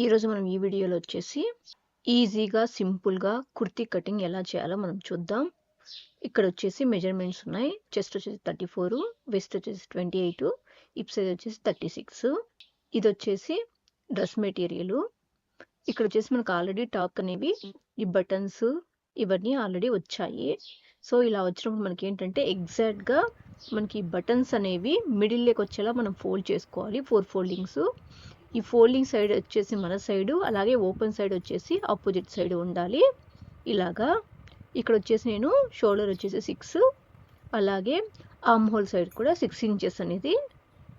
ఈరోజు మనం ఈ వీడియోలో వచ్చేసి ఈజీగా సింపుల్గా కుర్తీ కటింగ్ ఎలా చేయాలో మనం చూద్దాం. ఇక్కడ వచ్చేసి మెజర్మెంట్స్ ఉన్నాయి. చెస్ట్ వచ్చేసి 34, వెస్ట్ వచ్చేసి 28, హిప్ సైజ్ వచ్చేసి 36. ఇది వచ్చేసి డ్రెస్ మెటీరియల్. ఇక్కడ వచ్చేసి మనకు ఆల్రెడీ టాప్ అనేవి ఈ బటన్స్ ఇవన్నీ ఆల్రెడీ వచ్చాయి. సో ఇలా వచ్చినప్పుడు మనకి ఏంటంటే ఎగ్జాక్ట్గా మనకి బటన్స్ అనేవి మిడిల్లోకి వచ్చేలా మనం ఫోల్డ్ చేసుకోవాలి. 4 ఫోల్డింగ్స్. ఈ ఫోల్డింగ్ సైడ్ వచ్చేసి మన సైడు, అలాగే ఓపెన్ సైడ్ వచ్చేసి ఆపోజిట్ సైడ్ ఉండాలి. ఇలాగా ఇక్కడ వచ్చేసి నేను షోల్డర్ వచ్చేసి 6, అలాగే ఆర్మ్ హోల్ సైడ్ కూడా 6 ఇంచెస్ అనేది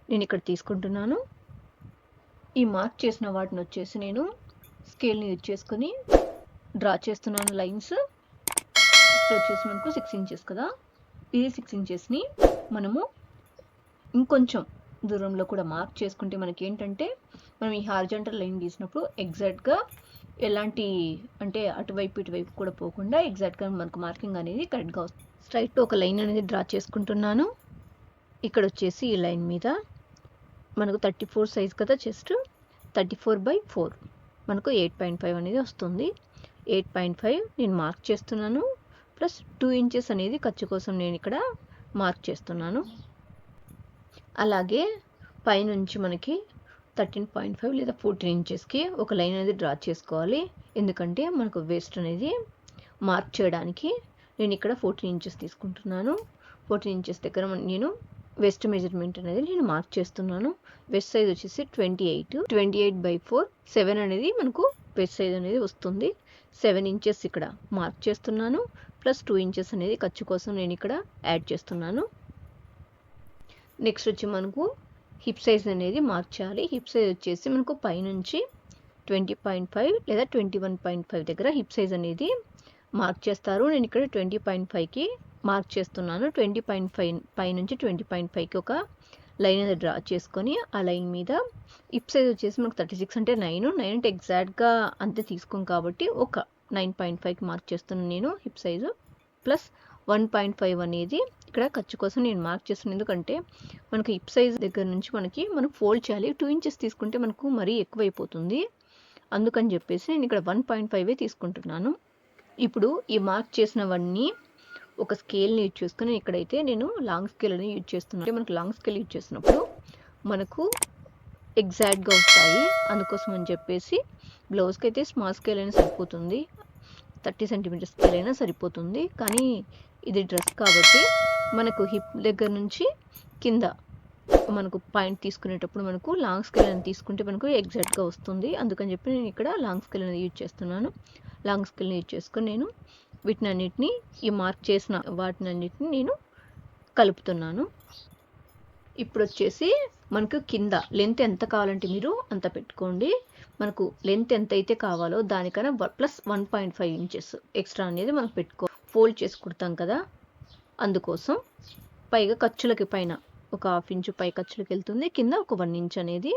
నేను ఇక్కడ తీసుకుంటున్నాను. ఈ మార్క్ చేసిన వాటిని వచ్చేసి నేను స్కేల్ని యూజ్ చేసుకొని డ్రా చేస్తున్నాను లైన్స్. ఇక్కడ వచ్చేసి మనకు 6 ఇంచెస్ కదా, ఇది 6 ఇంచెస్ని మనము ఇంకొంచెం దూరంలో కూడా మార్క్ చేసుకుంటే మనకి ఏంటంటే మనం ఈ హారిజాంటల్ లైన్ గీసినప్పుడు ఎగ్జాక్ట్గా ఎలాంటి అంటే అటువైపు ఇటువైపు కూడా పోకుండా ఎగ్జాక్ట్గా మనకు మార్కింగ్ అనేది కరెక్ట్గా వస్తుంది. స్ట్రైట్ ఒక లైన్ అనేది డ్రా చేసుకుంటున్నాను. ఇక్కడ వచ్చేసి ఈ లైన్ మీద మనకు 34 సైజ్ కదా, చెస్ట్ 34/4 మనకు 8.5 అనేది వస్తుంది. 8.5 నేను మార్క్ చేస్తున్నాను. ప్లస్ 2 ఇంచెస్ అనేది ఖర్చు కోసం నేను ఇక్కడ మార్క్ చేస్తున్నాను. అలాగే పైనుంచి మనకి 13.5 లేదా 14 ఇంచెస్కి ఒక లైన్ అనేది డ్రా చేసుకోవాలి. ఎందుకంటే మనకు వేస్ట్ అనేది మార్క్ చేయడానికి నేను ఇక్కడ 14 ఇంచెస్ తీసుకుంటున్నాను. 14 ఇంచెస్ దగ్గర నేను వెస్ట్ మెజర్మెంట్ అనేది నేను మార్క్ చేస్తున్నాను. వెస్ట్ సైజ్ వచ్చేసి 28/4 7 అనేది మనకు వెస్ట్ సైజ్ అనేది వస్తుంది. 7 ఇంచెస్ ఇక్కడ మార్క్ చేస్తున్నాను. ప్లస్ 2 ఇంచెస్ అనేది ఖర్చు కోసం నేను ఇక్కడ యాడ్ చేస్తున్నాను. నెక్స్ట్ వచ్చి మనకు హిప్ సైజ్ అనేది మార్క్ చేయాలి. హిప్ సైజ్ వచ్చేసి మనకు పైనుంచి 20.5 లేదా 21.5 దగ్గర హిప్ సైజ్ అనేది మార్క్ చేస్తారు. నేను ఇక్కడ 20.5కి మార్క్ చేస్తున్నాను. 20.5 పైనుంచి 20.5కి ఒక లైన్ అనేది డ్రా చేసుకొని ఆ లైన్ మీద హిప్ సైజ్ వచ్చేసి మనకు 36 అంటే 9 అంటే ఎగ్జాక్ట్గా అంతే తీసుకోం కాబట్టి ఒక 9.5కి మార్క్ చేస్తున్నాను నేను హిప్ సైజు. ప్లస్ 1.5 అనేది ఇక్కడ ఖర్చు కోసం నేను మార్క్ చేస్తున్నాను. ఎందుకంటే మనకు హిప్ సైజ్ దగ్గర నుంచి మనం ఫోల్డ్ చేయాలి. 2 ఇంచెస్ తీసుకుంటే మనకు మరీ ఎక్కువైపోతుంది. అందుకని చెప్పేసి నేను ఇక్కడ 1.5 తీసుకుంటున్నాను. ఇప్పుడు ఈ మార్క్ చేసినవన్నీ ఒక స్కేల్ని యూజ్ చేసుకుని ఇక్కడైతే నేను లాంగ్ స్కేల్ అనేది యూజ్ చేస్తున్నాను. అంటే మనకు లాంగ్ స్కేల్ యూజ్ చేసినప్పుడు మనకు ఎగ్జాక్ట్గా వస్తాయి. అందుకోసం అని చెప్పేసి బ్లౌజ్కి అయితే స్మాల్ స్కేల్ అయినా సరిపోతుంది, 30 సెంటీమీటర్ స్కేల్ అయినా సరిపోతుంది. కానీ ఇది డ్రెస్ కాబట్టి మనకు హిప్ దగ్గర నుంచి కింద మనకు పాయింట్ తీసుకునేటప్పుడు మనకు లాంగ్ స్కేల్ అని తీసుకుంటే మనకు ఎగ్జాక్ట్గా వస్తుంది. అందుకని చెప్పి నేను ఇక్కడ లాంగ్ స్కేల్ అనేది యూజ్ చేస్తున్నాను. లాంగ్ స్కేల్ని యూజ్ చేసుకొని నేను వీటినన్నిటిని ఈ మార్క్ చేసిన వాటినన్నిటిని నేను కలుపుతున్నాను. ఇప్పుడు వచ్చేసి మనకు కింద లెంత్ ఎంత కావాలంటే మీరు అంత పెట్టుకోండి. మనకు లెంత్ ఎంత అయితే కావాలో దానికన్నా ప్లస్ 1.5 ఇంచెస్ ఎక్స్ట్రా అనేది మనం ఫోల్డ్ చేసి కుడతాం కదా, అందుకోసం పైగా ఖర్చులకి పైన ఒక 1/2 ఇంచు పై ఖర్చులకి వెళ్తుంది. కింద ఒక 1 ఇంచ్ అనేది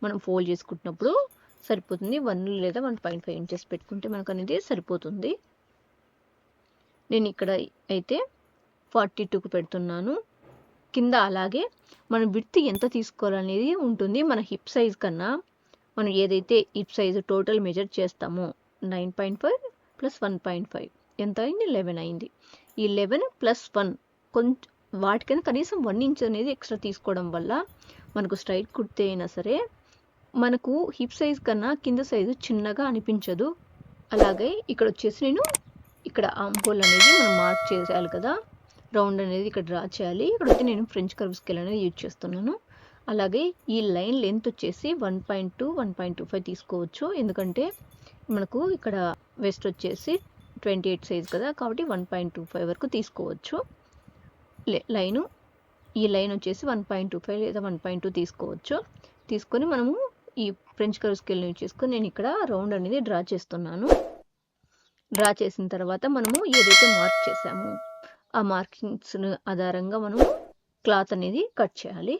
మనం ఫోల్డ్ చేసుకుంటున్నప్పుడు సరిపోతుంది. 1 లేదా 1.5 ఇంచెస్ పెట్టుకుంటే మనకు అనేది సరిపోతుంది. నేను ఇక్కడ అయితే 42కి పెడుతున్నాను. కింద అలాగే మనం విడ్త్ ఎంత తీసుకోవాలనేది ఉంటుంది. మన హిప్ సైజ్ కన్నా మనం ఏదైతే హిప్ సైజ్ టోటల్ మెజర్ చేస్తామో 9.5 ప్లస్ 1.5 ఎంత అయింది, 11 అయింది. ఈ 11 ప్లస్ 1 కొంచెం వాటికైనా కనీసం 1 ఇంచ్ అనేది ఎక్స్ట్రా తీసుకోవడం వల్ల మనకు స్ట్రైట్ కుర్తే అయినా సరే మనకు హిప్ సైజ్ కన్నా కింద సైజు చిన్నగా అనిపించదు. అలాగే ఇక్కడ వచ్చేసి నేను ఇక్కడ ఆర్మ్ హోల్ అనేది మనం మార్క్ చేసేయాలి కదా, రౌండ్ అనేది ఇక్కడ డ్రా చేయాలి. ఇక్కడ వచ్చి నేను ఫ్రెంచ్ కర్వ్ స్కేల్ అనేది యూజ్ చేస్తున్నాను. అలాగే ఈ లైన్ లెంత్ వచ్చేసి 1.2, 1.25 తీసుకోవచ్చు. ఎందుకంటే మనకు ఇక్కడ వెస్ట్ వచ్చేసి 28 సైజ్ కదా, కాబట్టి 1.25 వరకు తీసుకోవచ్చు లైను. ఈ లైన్ వచ్చేసి 1.25 లేదా 1.2 తీసుకోవచ్చు. తీసుకొని మనము ఈ ఫ్రెంచ్ కర్వ్ స్కేల్ని యూజ్ చేసుకొని నేను ఇక్కడ రౌండ్ అనేది డ్రా చేస్తున్నాను. డ్రా చేసిన తర్వాత మనము ఏదైతే మార్క్ చేసామో ఆ మార్కింగ్స్ ఆధారంగా మనము క్లాత్ అనేది కట్ చేయాలి.